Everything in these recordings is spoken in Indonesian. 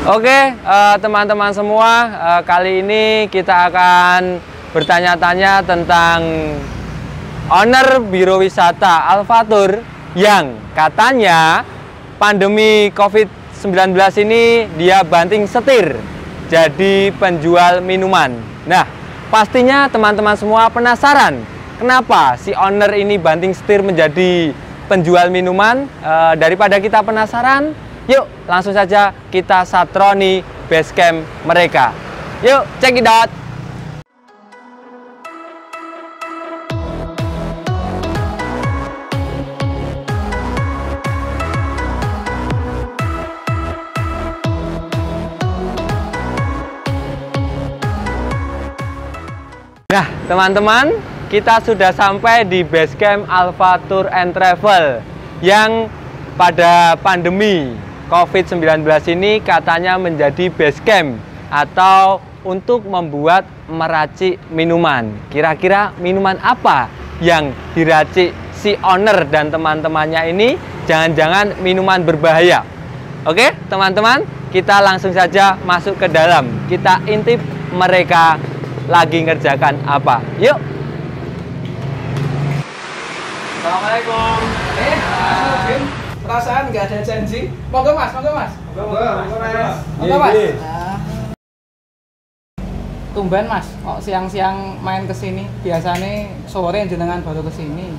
Oke, teman-teman semua, kali ini kita akan bertanya-tanya tentang owner Biro Wisata Alfatur yang katanya pandemi COVID-19 ini dia banting setir jadi penjual minuman. Nah, pastinya teman-teman semua penasaran kenapa si owner ini banting setir menjadi penjual minuman. Daripada kita penasaran, yuk langsung saja kita satroni basecamp mereka. Yuk check it out. Nah teman-teman, kita sudah sampai di basecamp Alfa Tour and Travel yang pada pandemi COVID-19 ini katanya menjadi basecamp atau untuk membuat meracik minuman. Kira-kira minuman apa yang diracik si owner dan teman-temannya ini? Jangan-jangan minuman berbahaya. Oke teman-teman, kita langsung saja masuk ke dalam. Kita intip mereka lagi ngerjakan apa. Yuk. Assalamualaikum. Perasaan nggak ada janji. Monggo mas, monggo mas. Monggo mas. Tumben mas, kok siang-siang main kesini. Biasanya sore jenengan baru kesini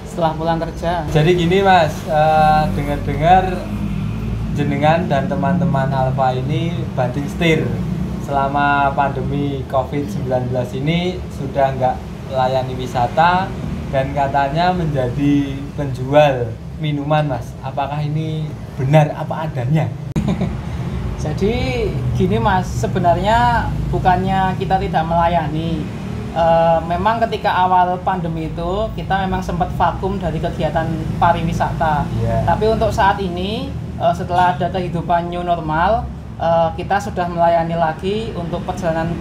setelah pulang kerja. Jadi gini mas, dengar-dengar jenengan dan teman-teman Alfa ini banting setir selama pandemi COVID-19 ini sudah nggak melayani wisata dan katanya menjadi penjual minuman mas. Apakah ini benar apa adanya? Jadi gini mas, sebenarnya bukannya kita tidak melayani. Memang ketika awal pandemi itu kita memang sempat vakum dari kegiatan pariwisata. Tapi untuk saat ini setelah ada kehidupan new normal, kita sudah melayani lagi untuk perjalanan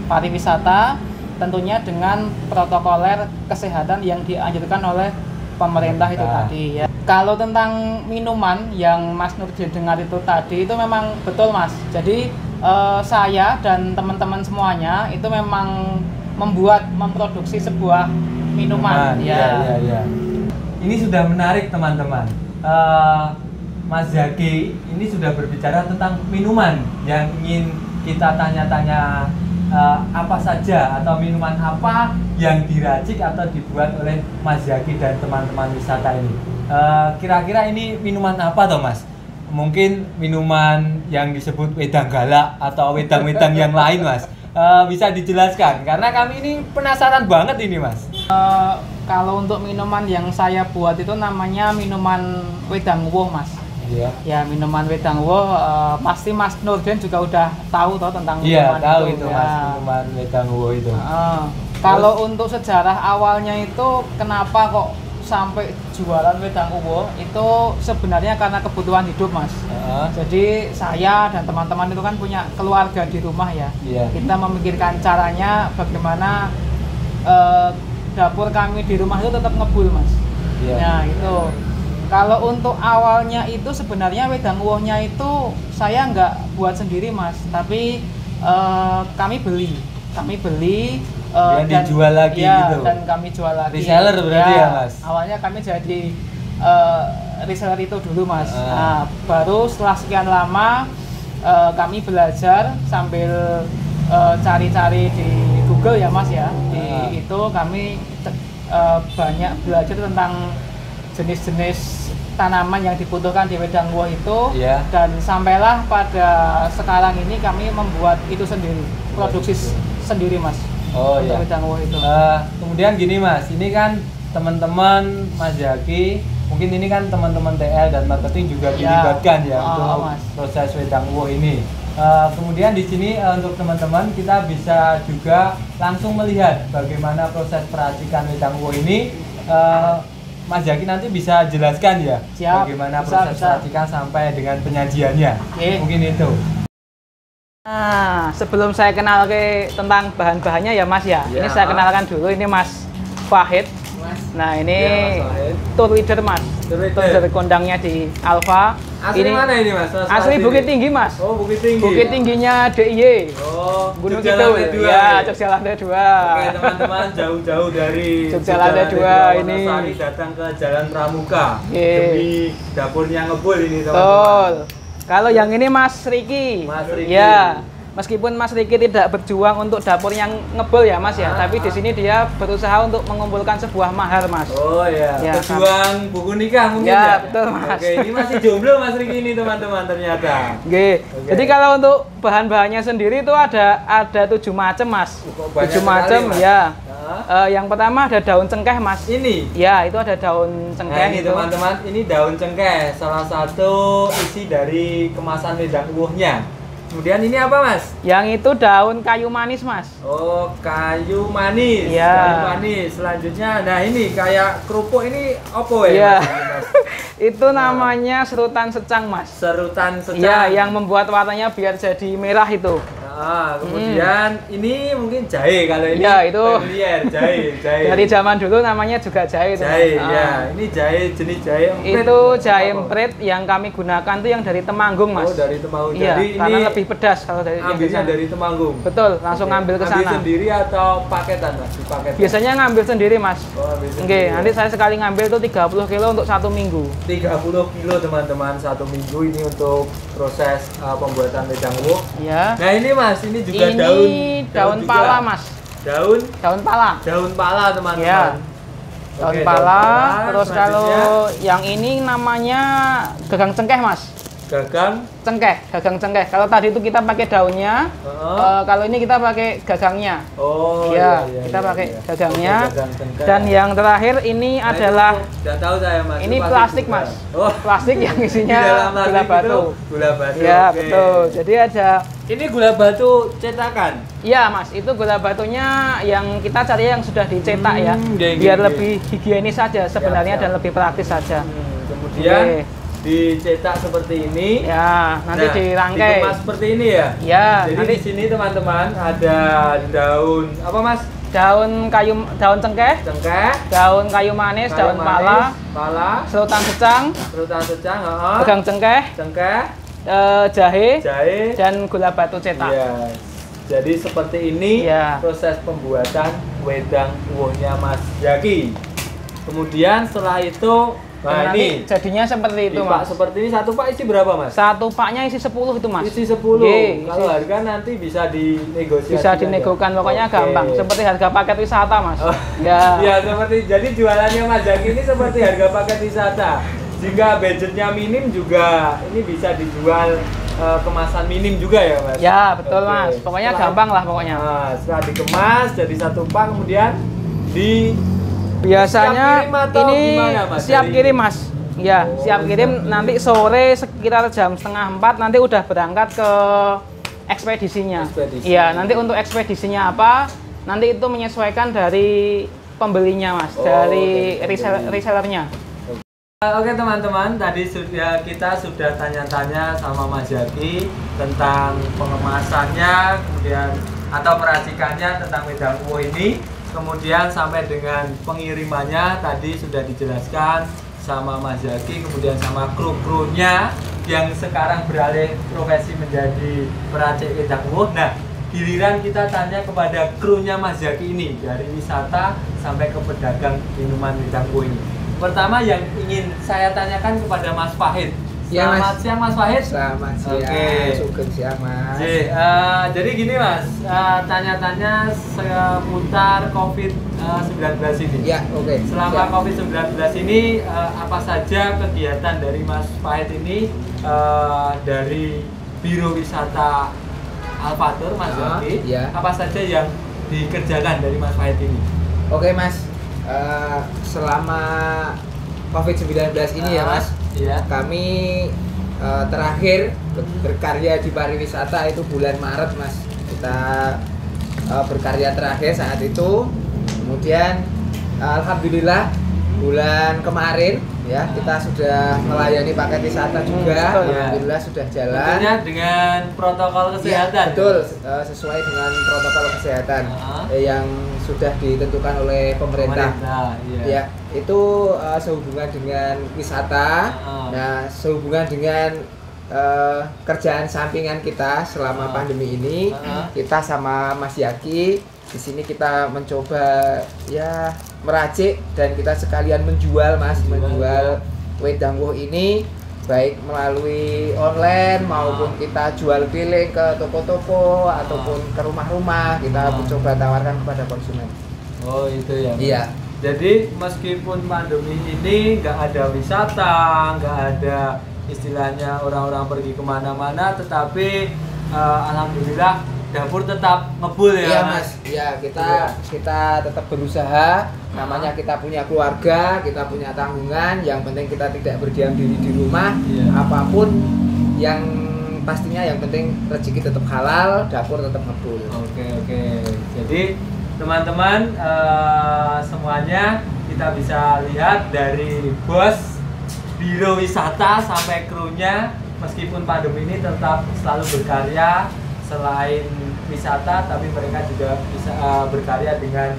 pariwisata, tentunya dengan protokoler kesehatan yang dianjurkan oleh pemerintah itu tadi ya. Kalau tentang minuman yang Mas Nurdin dengar itu tadi, itu memang betul Mas. Jadi saya dan teman-teman semuanya itu memang memproduksi sebuah minuman. Ya. Ini sudah menarik teman-teman. Mas Zaki ini sudah berbicara tentang minuman yang ingin kita tanya-tanya, apa saja atau minuman apa yang diracik atau dibuat oleh Mas Zaki dan teman-teman wisata ini. Kira-kira ini minuman apa toh Mas? Mungkin minuman yang disebut wedang galak atau wedang-wedang yang lain Mas. Bisa dijelaskan karena kami ini penasaran banget ini Mas. Kalau untuk minuman yang saya buat itu namanya minuman wedang woh Mas. Ya minuman wedang woh, pasti Mas Nurdin juga udah tahu toh tentang minuman itu. Iya tahu itu Mas, minuman wedang woh itu. Kalau untuk sejarah awalnya itu kenapa kok sampai jualan wedang woh, itu sebenarnya karena kebutuhan hidup Mas. Jadi saya dan teman-teman itu kan punya keluarga di rumah ya. Kita memikirkan caranya bagaimana dapur kami di rumah itu tetap ngebul Mas. Nah itu. Kalau untuk awalnya itu sebenarnya wedang wohnya itu saya nggak buat sendiri Mas, tapi kami beli dan dijual lagi gitu. Dan kami jual lagi. Reseller berarti ya Mas? Awalnya kami jadi reseller itu dulu Mas. Nah, baru setelah sekian lama kami belajar sambil cari-cari di Google ya Mas ya. Di itu kami banyak belajar tentang jenis-jenis tanaman yang dibutuhkan di wedang woh itu, dan sampailah pada sekarang ini kami membuat itu sendiri, produksi sendiri Mas. Untuk wedang woh itu. Kemudian gini Mas, ini kan teman-teman Mas Zaki, mungkin ini kan teman-teman TL dan marketing juga dilibatkan untuk proses wedang woh ini. Kemudian di sini untuk teman-teman kita bisa juga langsung melihat bagaimana proses peracikan wedang woh ini. Mas Zaki nanti bisa jelaskan ya. Bagaimana proses peracikan sampai dengan penyajiannya. Mungkin itu. Nah, sebelum saya kenal tentang bahan-bahannya ya Mas ya. Ini saya kenalkan dulu, ini Mas Fahid. Mas. Nah, ini Ya, Mas tour leader Mas. Tour leader. Tour leader kondangnya di Alfa. Asli mana ini Mas? Asli Bukit Tinggi Mas. Oh, Bukit Tinggi. Bukit Tingginya DIY. Oh, Gunung Jogja Kidul. Lantai 2. Ya, Jogja Lantai 2. Oke, teman-teman, jauh-jauh dari Jogja Lantai 2 ini. Wonosari datang ke Jalan Pramuka. Oke. Demi dapurnya ngebul ini, teman-teman. Betul. Kalau yang ini Mas Riki. Mas Riki. Ya. Meskipun Mas Riki tidak berjuang untuk dapur yang ngebul ya Mas ya, tapi di sini dia berusaha untuk mengumpulkan sebuah mahar Mas. Oh ya, Ya, berjuang buku nikah mungkin ya, ya? betul, Mas. Oke, ini masih jomblo Mas Riki ini teman-teman ternyata. Oke. Jadi kalau untuk bahan-bahannya sendiri itu ada 7 macam Mas. Kok banyak 7 macam sekali, Mas? ya. Hah? Yang pertama ada daun cengkeh Mas. Ini. Ya, itu ada daun Nah, cengkeh ini itu. teman-teman, ini daun cengkeh, salah satu isi dari kemasan wedang uwuhnya. Kemudian ini apa Mas? Yang itu daun kayu manis Mas. Oh, kayu manis. Iya. Kayu manis. Selanjutnya, nah ini kayak kerupuk ini apa ya? Iya. Mas? Ini, Mas? Itu namanya serutan secang Mas. Serutan secang. Iya, yang membuat warnanya biar jadi merah itu. Nah, kemudian ini mungkin jahe kalau ini. Iya, itu. familiar, jahe. Dari zaman dulu namanya juga jahe itu. Jahe, Mas. ya. Ini jahe, jenis jahe emprit. Itu jahe Apa? emprit yang kami gunakan tuh yang dari Temanggung Mas. Oh, dari Temanggung. Iya, Jadi karena ini lebih pedas kalau dari yang ambilnya kesana. dari Temanggung. Betul, langsung Oke. ngambil ke Ambil sana. sendiri atau paketan Mas? Di paketan. Biasanya ngambil sendiri Mas. Oh, ambil Oke, sendiri. nanti saya sekali ngambil tuh 30 kilo untuk 1 minggu. 30 kilo teman-teman 1 minggu ini untuk proses pembuatan wedang uwuh. Ya. Nah ini Mas, ini juga Ini daun juga. pala Mas. Daun Daun pala. teman-teman. Ya. Daun Oke, pala. Terus selanjutnya kalau yang ini namanya gagang cengkeh Mas. gagang. Gagang cengkeh. Kalau tadi itu kita pakai daunnya, kalau ini kita pakai gagangnya. Oh Ya, iya, kita iya, pakai iya. gagangnya. Oke, gagang cengkeh. Dan yang terakhir ini Nah, adalah itu nggak tahu saya Mas. ini Itu pasti plastik gula. Mas. Oh, Plastik yang di isinya dalam plastik gula batu. itu gula batu. Ya, Oke. betul. Jadi ada Ini gula batu cetakan. iya Mas, itu gula batunya yang kita cari yang sudah dicetak ya. Oke, Biar oke. lebih higienis saja sebenarnya siap. dan lebih praktis saja. Kemudian Oke. dicetak seperti ini. Ya, nanti Nah, dirangkai. dikemas seperti ini ya. Ya, Jadi nanti di sini teman-teman ada daun apa Mas? daun cengkeh, Cengkeh, daun kayu manis, daun pala, serutan secang, secang, gagang cengkeh, cengkeh, jahe, jahe, dan gula batu cetak. iya. Jadi seperti ini Iya. proses pembuatan wedang uwuhnya Mas Zaki. Kemudian setelah itu, nah Dan nanti ini jadinya seperti itu Pak Mas. seperti ini satu Pak isi berapa Mas? Satu paknya isi 10 itu Mas. Isi 10. Ye, Kalau isi- harga nanti bisa dinegosiasi. bisa dinegokan pokoknya Oke. gampang. Seperti harga paket wisata Mas. Oh, Ya. ya seperti jadi jualannya Mas Zaki ini seperti harga paket wisata. Jika budgetnya minim juga ini bisa dijual kemasan minim juga ya Mas. Ya, betul Oke. Mas. Pokoknya Setelah- gampang lah pokoknya. Nah, setelah dikemas jadi satu pak kemudian di Biasanya siap kirim atau ini gimana, Mas? siap Dari- kirim Mas. Ya, Oh, siap kirim nanti sore sekitar jam 3:30 nanti udah berangkat ke ekspedisinya. Ekspedisi. Iya, nanti untuk ekspedisinya apa? Nanti itu menyesuaikan dari pembelinya Mas, Oh, dari dari pembeli. resellernya. Oke teman-teman, tadi kita sudah tanya-tanya sama Mas Zaki tentang pengemasannya, kemudian atau peracikannya tentang wedang uwuh ini, kemudian sampai dengan pengirimannya tadi sudah dijelaskan sama Mas Zaki, kemudian sama kru-krunya yang sekarang beralih profesi menjadi peracik wedang uwuh. Nah, giliran kita tanya kepada krunya Mas Zaki ini dari wisata sampai ke pedagang minuman wedang uwuh ini. Pertama yang ingin saya tanyakan kepada Mas Fahid. Ya, Mas. Selamat siang Mas Fahid. Selamat siang, Oke. sugeng siang Mas. Jadi gini Mas, tanya-tanya seputar COVID-19 ini. Ya, oke. Selama Siap. COVID-19 ini apa saja kegiatan dari Mas Fahid ini dari Biro Wisata Alfatur Mas Zaki? ya. Apa saja yang dikerjakan dari Mas Fahid ini? Oke Mas, selama COVID-19 ini ya Mas, Iya. kami terakhir berkarya di pariwisata itu bulan Maret Mas. Kita berkarya terakhir saat itu. Kemudian alhamdulillah bulan kemarin ya kita sudah melayani paket wisata juga, alhamdulillah sudah jalan. Tentunya dengan protokol kesehatan. Ya, betul, sesuai dengan protokol kesehatan yang sudah ditentukan oleh pemerintah. Ya, itu sehubungan dengan wisata. Nah, sehubungan dengan kerjaan sampingan kita selama pandemi ini, kita sama Mas Yaki di sini kita mencoba ya meracik dan kita sekalian menjual menjual wedang woh ini baik melalui online maupun kita jual keliling ke toko-toko ataupun ke rumah-rumah, kita mencoba tawarkan kepada konsumen. Oh itu ya. Iya. Jadi meskipun pandemi ini nggak ada wisata, nggak ada istilahnya orang-orang pergi kemana-mana, tetapi alhamdulillah dapur tetap ngebul ya. Iya Mas, ya kita tetap berusaha. Namanya kita punya keluarga, kita punya tanggungan. Yang penting kita tidak berdiam diri di rumah. Apapun yang pastinya yang penting rezeki tetap halal, dapur tetap ngebul. Oke. Jadi teman-teman semuanya kita bisa lihat dari bos biro wisata sampai krunya, meskipun pandemi ini tetap selalu berkarya. Selain wisata, tapi mereka juga bisa berkarya dengan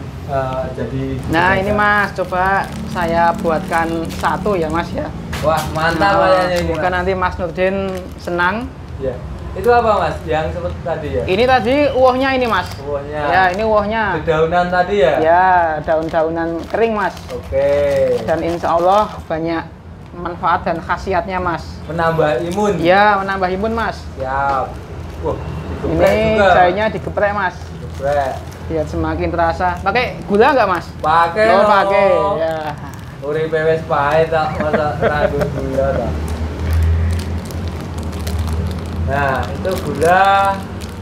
jadi. Nah ini Mas, coba saya buatkan satu ya Mas ya. Wah mantap kayaknya ini. Semoga nanti Mas Nurdin senang. Ya. Itu apa Mas? Yang seperti tadi ya? Ini tadi uwohnya ini Mas. Uwohnya. Ya ini uwohnya. Dedaunan tadi ya? Ya daun-daunan kering Mas. Oke. Dan insya Allah banyak manfaat dan khasiatnya Mas. Menambah imun. Ya menambah imun Mas. Siap. Wah. Ini jahenya digeprek Mas. Digeprek. Biar semakin terasa. Pakai gula nggak Mas? Pakai. Oh pakai. Ya. Uripe wis pahit tak masa ragu gula tak. Nah, itu gula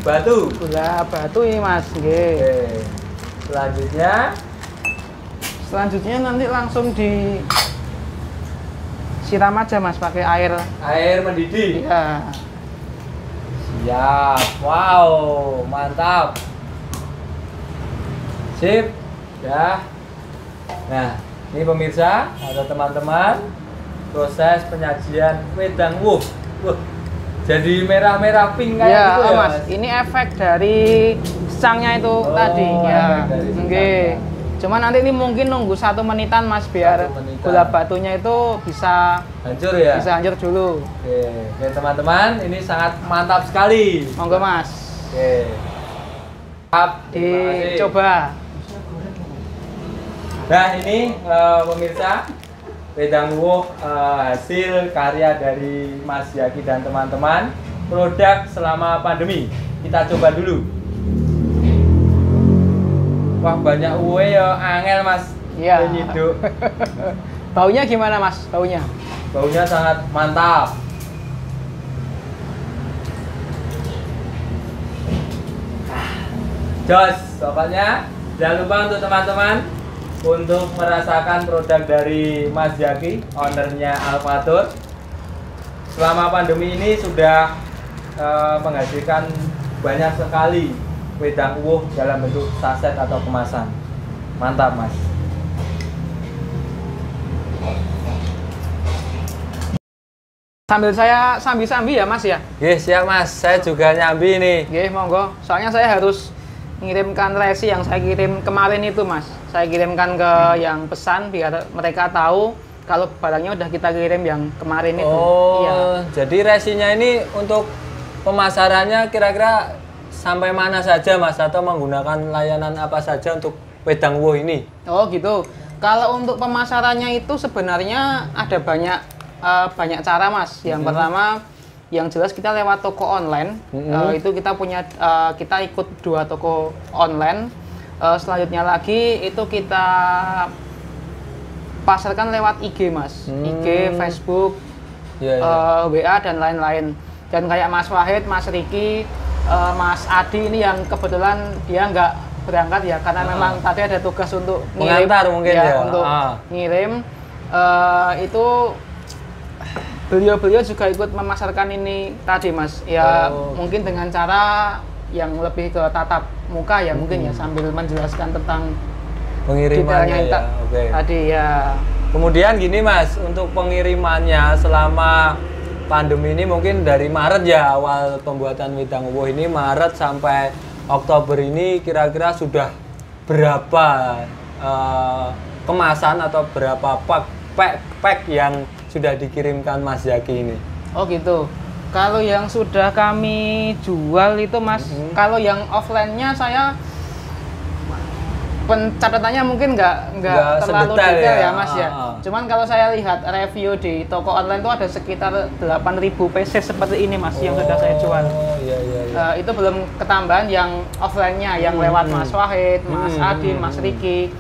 batu. Gula batu ini Mas. Nggih. Oke. Selanjutnya nanti langsung di siram aja Mas pakai air. Air mendidih. Iya. Siap. Wow, mantap. Sip. Ya. Nah, ini pemirsa, ada teman-teman proses penyajian wedang woh. Wah. Jadi merah-merah pink kayak Ya, gitu ya, Mas. Ini efek dari stangnya itu tadi ya. Oke. Cuma nanti ini mungkin nunggu 1 menitan Mas biar gula batunya itu bisa hancur ya. Bisa hancur dulu. Oke, teman-teman, ini sangat mantap sekali. Monggo Mas. Oke. Siap, Dicoba. Nah, ini pemirsa wedang woh hasil karya dari Mas Yaki dan teman-teman. Produk selama pandemi. Kita coba dulu. Wah banyak uwe ya, angel Mas. Iya. Nyiduk. Baunya gimana Mas? Baunya? Baunya sangat mantap. Jos, pokoknya jangan lupa untuk teman-teman untuk merasakan produk dari Mas Yaki, ownernya Alfatur. Selama pandemi ini sudah menghasilkan banyak sekali wedang woh dalam bentuk saset atau kemasan. Mantap Mas. Sambil saya sambi-sambi ya Mas ya? Yes, siap Mas, saya juga nyambi nih. Oke, monggo. Soalnya saya harus mengirimkan resi yang saya kirim kemarin itu Mas. Saya kirimkan ke yang pesan biar mereka tahu kalau barangnya udah kita kirim yang kemarin itu. Oh, iya. Jadi resinya ini untuk pemasarannya kira-kira sampai mana saja Mas, atau menggunakan layanan apa saja untuk wedang woh ini? Oh gitu. Kalau untuk pemasarannya itu sebenarnya ada banyak cara Mas. Yang pertama, yang jelas kita lewat toko online. Itu kita punya kita ikut 2 toko online. Selanjutnya lagi itu kita pasarkan lewat IG Mas, IG, Facebook, WA dan lain-lain. Dan kayak Mas Wahid, Mas Riki, Mas Adi ini yang kebetulan dia nggak berangkat ya karena memang tadi ada tugas untuk ngirim, mengantar mungkin ya, untuk ngirim. Itu beliau-beliau juga ikut memasarkan ini tadi Mas ya, mungkin dengan cara yang lebih ke tatap muka ya, mungkin ya sambil menjelaskan tentang pengirimannya ya. tadi ya. Kemudian gini Mas, untuk pengirimannya selama pandemi ini mungkin dari Maret ya, awal pembuatan wedang uwuh ini Maret sampai Oktober ini kira-kira sudah berapa kemasan atau berapa pack yang sudah dikirimkan Mas Zaki ini? Oh gitu. Kalau yang sudah kami jual itu Mas, kalau yang offline-nya saya pencatatannya mungkin nggak terlalu detail ya Mas ya. Cuman kalau saya lihat review di toko online itu ada sekitar 8.000 pieces seperti ini Mas yang sudah saya jual. Iya. Itu belum ketambahan yang offline-nya yang lewat Mas Wahid, Mas Adi, Mas Riki.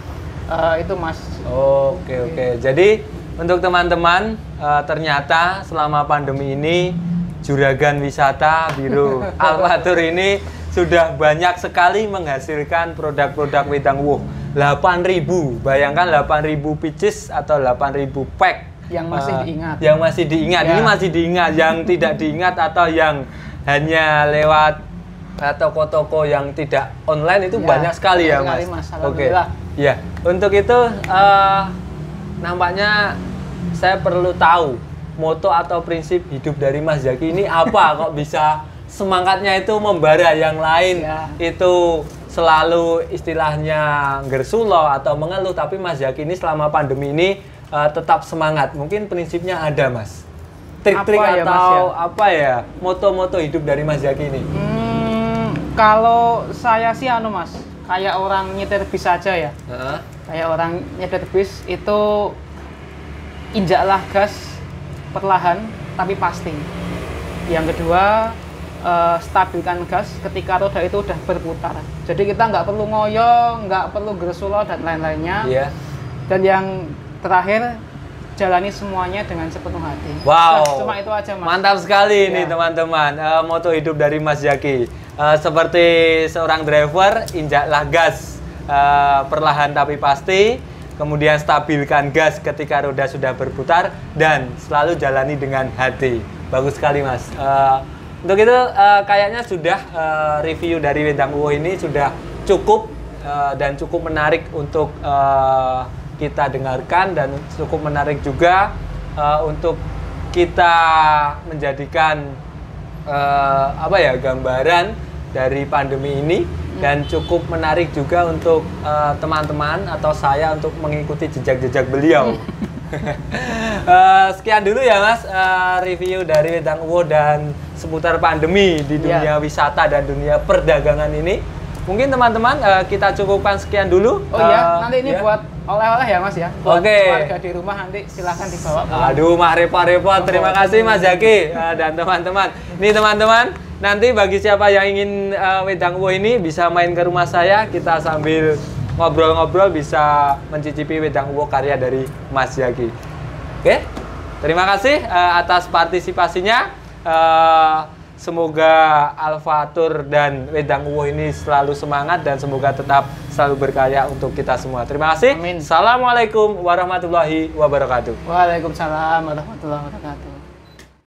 Itu Mas. Oke. Jadi untuk teman-teman ternyata selama pandemi ini Juragan Wisata Biro Alfatur ini sudah banyak sekali menghasilkan produk-produk wedang uwuh. 8.000, bayangkan 8.000 pieces atau 8.000 pack yang masih diingat. Yang masih diingat, ya. Ini masih diingat. Yang tidak diingat atau yang hanya lewat toko-toko yang tidak online itu ya, banyak sekali ya Mas. Oke. Ya, untuk itu nampaknya saya perlu tahu moto atau prinsip hidup dari Mas Zaki ini apa kok bisa semangatnya itu membara, yang lain ya. Itu selalu istilahnya gersulo atau mengeluh, tapi Mas Zaki ini selama pandemi ini tetap semangat. Mungkin prinsipnya ada Mas, trik-trik ya, atau Mas, ya? Apa ya moto-moto hidup dari Mas Zaki ini? Kalau saya sih Mas, kayak orang nyetir bis aja ya. Kayak orang nyetir bis itu injaklah gas perlahan tapi pasti. Yang kedua, stabilkan gas ketika roda itu udah berputar. Jadi kita nggak perlu ngoyo, nggak perlu gersulo dan lain-lainnya. Yeah. Dan yang terakhir, jalani semuanya dengan sepenuh hati. Wow. Cuma itu aja Mas. Mantap sekali nih teman-teman. Moto hidup dari Mas Zaki. Seperti seorang driver, injaklah gas perlahan tapi pasti. Kemudian stabilkan gas ketika roda sudah berputar dan selalu jalani dengan hati. Bagus sekali Mas. Untuk itu kayaknya sudah review dari wedang uwuh ini sudah cukup dan cukup menarik untuk kita dengarkan, dan cukup menarik juga untuk kita menjadikan gambaran dari pandemi ini, dan cukup menarik juga untuk teman-teman atau saya untuk mengikuti jejak-jejak beliau. Sekian dulu ya Mas review dari wedang uwuh dan seputar pandemi di dunia wisata dan dunia perdagangan ini. Mungkin teman-teman kita cukupkan sekian dulu. Oh iya, nanti ini buat oleh-oleh ya Mas ya. Buat keluarga di rumah nanti silahkan dibawa pulang. Aduh, mah repot-repot. Terima kasih Mas Zaki dan teman-teman. Nih teman-teman, nanti bagi siapa yang ingin wedang uwuh ini bisa main ke rumah saya, kita sambil ngobrol-ngobrol bisa mencicipi wedang uwuh karya dari Mas Zaki. Oke, terima kasih atas partisipasinya. Semoga Alfatur dan wedang uwuh ini selalu semangat dan semoga tetap selalu berkarya untuk kita semua. Terima kasih. Amin. Assalamualaikum warahmatullahi wabarakatuh. Waalaikumsalam warahmatullahi wabarakatuh.